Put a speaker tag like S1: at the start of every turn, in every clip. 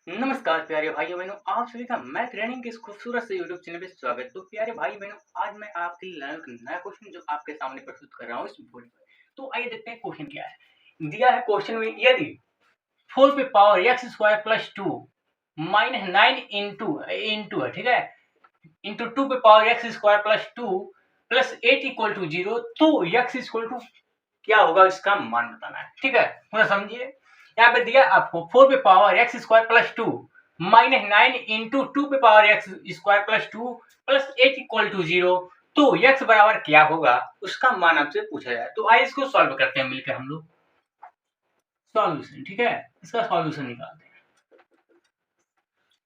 S1: नमस्कार प्यारे भाइयों बहनों, आप सभी का मैथ लर्निंग के इस खूबसूरत से यूट्यूब चैनल पे स्वागत। तो प्यारे भाई बहनों, आज मैं आपके लिए लाया हूं एक नया क्वेश्चन जो आपके सामने प्रस्तुत कर रहा हूँ इस वीडियो में। तो आइए देखते हैं क्वेश्चन क्या है। दिया है क्वेश्चन में, यदि 4 पे power x square plus 2 minus 9 into है, ठीक है, इंटू 2 पे power x square plus 2 plus 8 equal to 0, तो एक्स इक्वल टू क्या होगा, इसका मान बताना है। ठीक है, पूरा समझिए। यहाँ पे दिया आपको 4 पे power x square plus 2 minus 9 into 2 पे power x square plus 2 plus 8 equal to 0, तो एक्स बराबर क्या होगा, उसका मान आपसे पूछा जाए। तो आइए इसको सॉल्व करते हैं मिलकर हम लोग। सॉल्यूशन, ठीक है, इसका सॉल्यूशन निकालते हैं।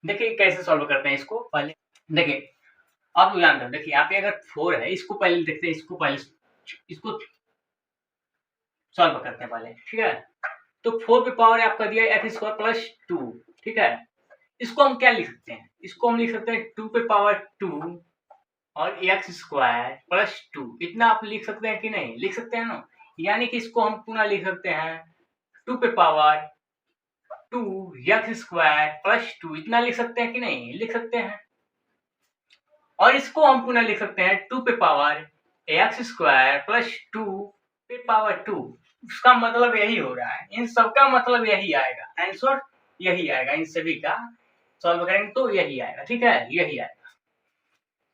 S1: देखिए कैसे सॉल्व करते हैं इसको। पहले देखिए, अब ध्यान दो, देखिए यहाँ पे अगर 4 है, इसको पहले देखते हैं, इसको सॉल्व करते हैं पहले, ठीक है। तो 4 पे पावर आपका दिया है एक्स स्क्वायर प्लस 2, ठीक है। इसको हम क्या लिख सकते हैं, इसको हम लिख सकते हैं 2 पे पावर 2 और एक्स स्क्वायर प्लस 2। इतना आप लिख सकते हैं कि नहीं, लिख सकते हैं ना। यानी कि इसको हम पुनः लिख सकते हैं 2 पे पावर 2 एक्स स्क्वायर प्लस 2। इतना लिख सकते हैं कि नहीं, लिख सकते हैं। और इसको हम पुनः लिख सकते हैं 2 पे पावर एक्स स्क्वायर प्लस 2 पे पावर 2। उसका मतलब यही हो रहा है, इन सबका मतलब यही आएगा, आंसर यही आएगा, इन सभी का सॉल्व करेंगे तो यही आएगा, ठीक है, यही आएगा।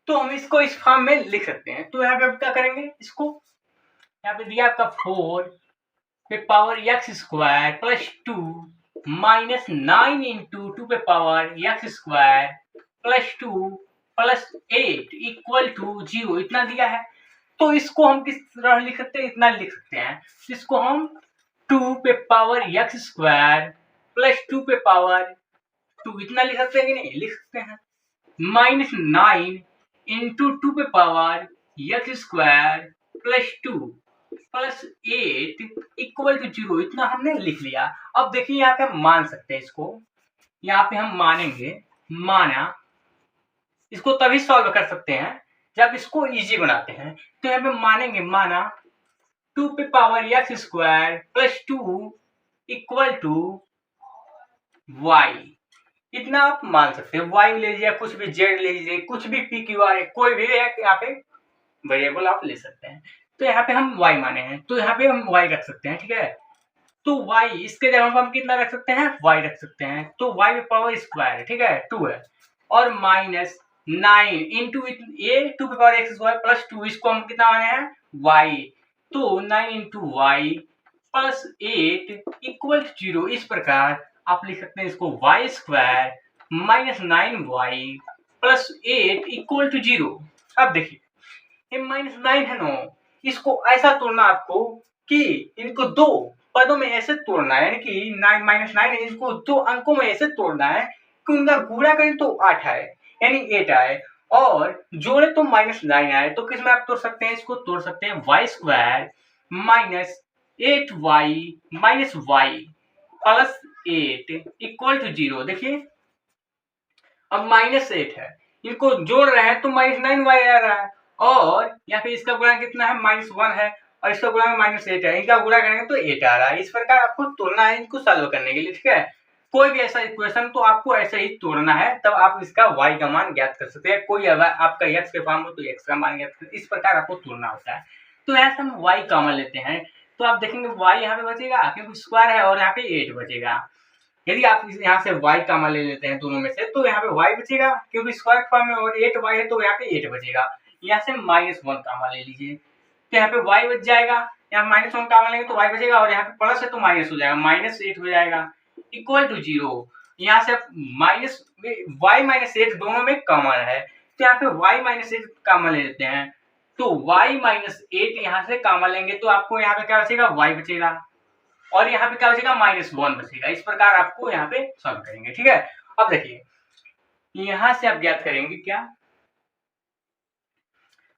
S1: तो हम इसको इस फॉर्म में लिख सकते हैं। तो यहाँ पे क्या करेंगे, इसको यहाँ पे दिया आपका 4 पे power x square plus 2 minus 9 into 2 पे power x square plus 2 plus 8 equal to 0, इतना दिया है। तो इसको हम किस तरह लिख सकते हैं, इतना लिख सकते हैं। इसको हम 2 पे पावर एक्स स्क्वायर प्लस 2 पे पावर 2, इतना लिख सकते हैं कि नहीं, लिख सकते हैं। माइनस 9 इंटू 2 पे power x square plus 2 plus 8 equal to 0, इतना हमने लिख लिया। अब देखिए यहाँ पे हम मान सकते हैं इसको, यहाँ पे हम मानेंगे, माना, इसको तभी सॉल्व कर सकते हैं जब इसको इजी बनाते हैं। तो यहाँ पे मानेंगे, माना 2 पे power x square plus 2 equal to y, इतना आप मान सकते हैं। वाई ले लीजिए, कुछ भी जेड ले लीजिए, कुछ भी पी क्यू आर, कोई भी यहाँ पे वेरिएबल आप ले सकते हैं। तो यहाँ पे हम वाई माने हैं, तो यहाँ पे हम वाई रख सकते हैं, ठीक है। तो वाई, इसके जगह हम कितना रख सकते हैं, वाई रख सकते हैं। तो वाई पे पावर स्क्वायर, ठीक है, 2 है, और माइनस 9 इंटू ए 2 पे पावर एक्स स्क्वायर प्लस 2, इसको हम कितना माने हैं, वाई। तो 9 इंटू वाई प्लस 8 इक्वल 0। इस प्रकार आप लिख सकते हैं इसको y square minus 9y plus 8 equal to 0। अब देखिए, ये माइनस 9 है ना, इसको ऐसा तोड़ना आपको कि इनको दो पदों में ऐसे तोड़ना है, यानी कि 9 माइनस 9 है, इसको दो अंकों में ऐसे तोड़ना है कि उनका गुणा करें तो 8 आए, यानी 8 आए, और जोड़े तो माइनस 9 आए। तो किस में आप तोड़ सकते हैं, इसको तोड़ सकते हैं y square minus 8y minus y plus 8 equal to 0। देखिए अब माइनस 8 है, इनको जोड़ रहे हैं तो माइनस 9y आ रहा है, और यहाँ पे इसका गुणा कितना है, माइनस 1 है, और इसका गुणा माइनस 8 है, इनका गुणा करेंगे तो 8 आ रहा है। इस प्रकार आपको तोड़ना है इनको सॉल्व करने के लिए, ठीक है। कोई भी ऐसा इक्वेशन तो आपको ऐसे ही तोड़ना है, तब आप इसका y का मान ज्ञात कर सकते हैं। कोई अगर आपका x के फॉर्म हो तो x का मान ज्ञात कर, इस प्रकार आपको तोड़ना होता है। तो यहाँ से हम y कॉमन लेते हैं, तो आप देखेंगे y यहाँ पे बचेगा क्योंकि स्क्वायर है, और यहाँ पे 8 बचेगा। यदि आप यहाँ से y कॉमन ले लेते हैं दोनों में से, तो यहाँ पे y बचेगा क्योंकि स्क्वायर फॉर्म में, और 8y है तो यहाँ पे 8 बचेगा। यहाँ से माइनस 1 कॉमन ले लीजिए, तो यहाँ पे y बच जाएगा। यहाँ माइनस 1 कॉमन लेंगे तो y बचेगा, और यहाँ पे प्लस है तो माइनस हो जाएगा, माइनस 8 हो जाएगा इक्वल टू 0। यहाँ से माइनस y माइनस 8 दोनों में कॉमन है, तो यहाँ पे y माइनस 8 कॉमन ले लेते हैं। तो y माइनस 8 यहाँ से कॉमन लेंगे तो आपको यहाँ पे क्या बचेगा, y बचेगा, और यहाँ पे क्या बचेगा, माइनस 1 बचेगा। इस प्रकार आपको यहाँ पे सॉल्व करेंगे, ठीक है। अब देखिए यहाँ से आप ज्ञात करेंगे क्या,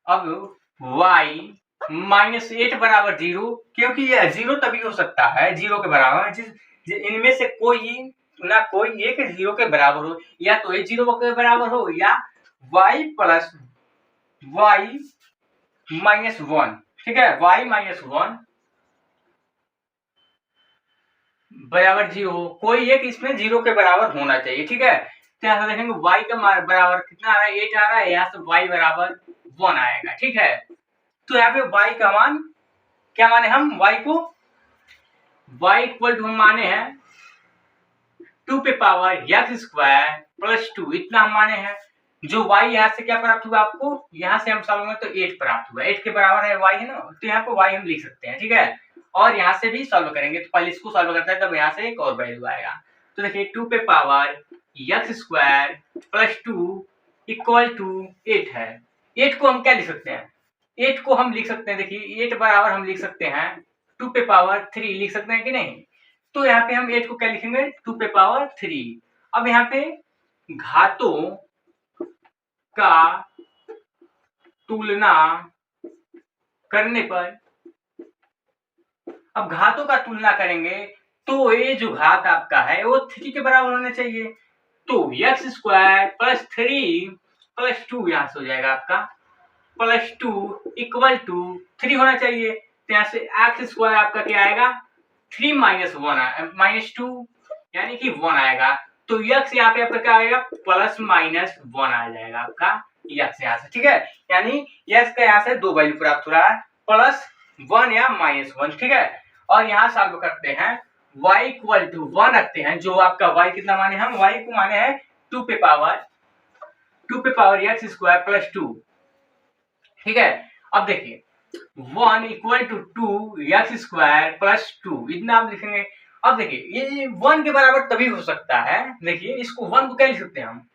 S1: अब y माइनस 8 बराबर 0, क्योंकि यह 0 तभी हो सकता है 0 के बराबर जिस इनमें से कोई ना कोई एक 0 के बराबर हो, या तो ये 0 के बराबर हो, या y प्लस y माइनस 1, ठीक है, y माइनस 1 बराबर 0, कोई एक इसमें 0 के बराबर होना चाहिए, ठीक है। तो यहाँ से देखेंगे y का बराबर कितना आ रहा है, 8 आ रहा है, यहाँ से y बराबर 1 आएगा, ठीक है। तो यहाँ पे y का मान क्या माने हम, y को y इक्वल टू हम माने हैं 2 पे पावर x स्क्वायर प्लस 2, इतना हम माने हैं। जो y यहाँ से क्या प्राप्त हुआ आपको, यहाँ से हम सॉल्व में तो 8 प्राप्त हुआ, 8 के बराबर है y है ना, तो यहाँ पे y हम लिख सकते हैं, ठीक है। और यहाँ से भी सॉल्व करेंगे, तो पहले इसको सॉल्व करते हैं तब यहाँ से एक और वैल्यू आएगा। तो देखिए 2 पे power x square plus 2 equal to 8 है। 8 को हम क्या लिख सकते हैं, 8 को हम लिख सकते हैं, देखिए 8 बराबर हम लिख सकते हैं 2 पे पावर 3 लिख सकते हैं कि नहीं। तो यहाँ पे हम 8 को क्या लिखेंगे, 2 पे पावर 3। अब यहाँ पे घातों का तुलना करने पर, अब घातों का तुलना करेंगे तो ये जो घात आपका है वो 3 के बराबर होना चाहिए। तो x स्क्वायर प्लस 3 प्लस 2 यहाँ से हो जाएगा आपका प्लस 2 इक्वल टू 3 होना चाहिए। तो यहाँ से x स्क्वायर आपका क्या आएगा, 3 माइनस 1 माइनस 2 यानी कि 1 आएगा। तो x यहाँ पे आपका क्या आएगा, प्लस माइनस 1 आ जाएगा आपका x यहाँ से, ठीक है। यानी x का यहाँ से दो वैल्यू प्राप्त हो रहा है, प्लस 1 या माइनस 1, ठीक है। और यहाँ सॉल्व करते हैं y इक्वल टू 1 रखते हैं, जो आपका y कितना माने हम, y को माने हैं 2 पे पावर x स्क्वायर प्लस 2, ठीक है। अब देखिए 1 equal to 2 x square plus 2, इतना आप लिखेंगे। अब देखिए ये 1 के बराबर तभी हो सकता है, देखिए इसको 1 को क्या लिख सकते हैं हम,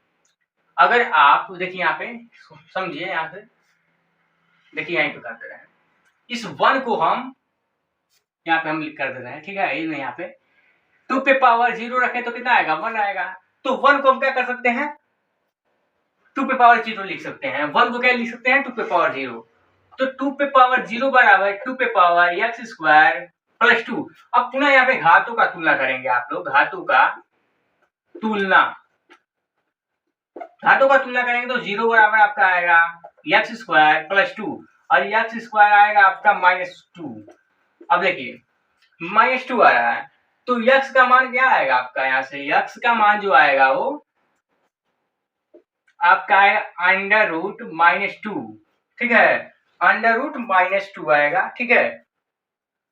S1: अगर आप देखिए यहाँ पे समझिए, यहाँ से देखिए यहीं पे कर दे रहे हैं, इस 1 को हम यहाँ पे हम लिख कर दे रहे हैं, ठीक है। ये यहाँ पे 2 पे पावर 0 रखे तो कितना आएगा, 1 आएगा। तो 1 को हम क्या कर सकते हैं, 2 पे पावर 0 लिख सकते हैं। 1 को क्या लिख सकते हैं, 2 पे पावर 0। तो 2 पे पावर 0 बराबर 2 पे पावर x स्क्वायर प्लस 2। अब पुनः यहाँ पे घातों का तुलना करेंगे आप लोग, घातों का तुलना करेंगे तो 0 बराबर आपका आएगा x स्क्वायर प्लस 2 और x स्क्वायर आएगा आपका माइनस 2। अब देखिए माइनस 2 आ रहा है, तो x का मान क्या आएगा आपका, यहाँ से x का मान जो आएगा वो आपका आएगा अंडर रूट माइनस 2, ठीक है। अंडर रूट माइनस 2 आएगा, ठीक है।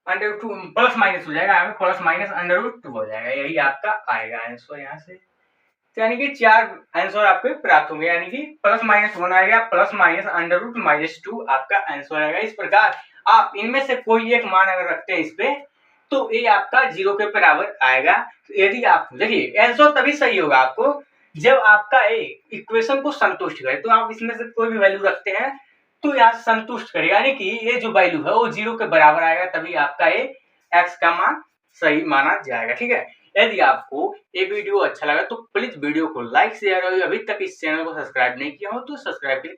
S1: अंडर रूट 2 प्लस माइनस हो जाएगा, प्लस माइनस अंडर रूट 2 हो जाएगा, यही आपका आएगा आंसर यहाँ से। तो यानी कि 4 आंसर आपको प्राप्त होंगे, यानी कि प्लस माइनस 1 आएगा, plus minus under root minus 2 आपका आंसर आएगा। इस प्रकार आप इनमें से कोई एक मान अगर रखते हैं इस पे, तो ये आपका 0 के बराबर आएगा। यदि आप देखिए आंसर तभी सही होगा आपको जब आपका इक्वेशन को संतुष्ट करे। तो आप इसमें से कोई भी वैल्यू रखते हैं तो यहाँ संतुष्ट करेगा, यानी कि ये जो वैल्यू है वो 0 के बराबर आएगा, तभी आपका ये x का मान सही माना जाएगा, ठीक है। यदि आपको ये वीडियो अच्छा लगा तो प्लीज वीडियो को लाइक शेयर और अभी तक इस चैनल को सब्सक्राइब नहीं किया हो तो सब्सक्राइब करें।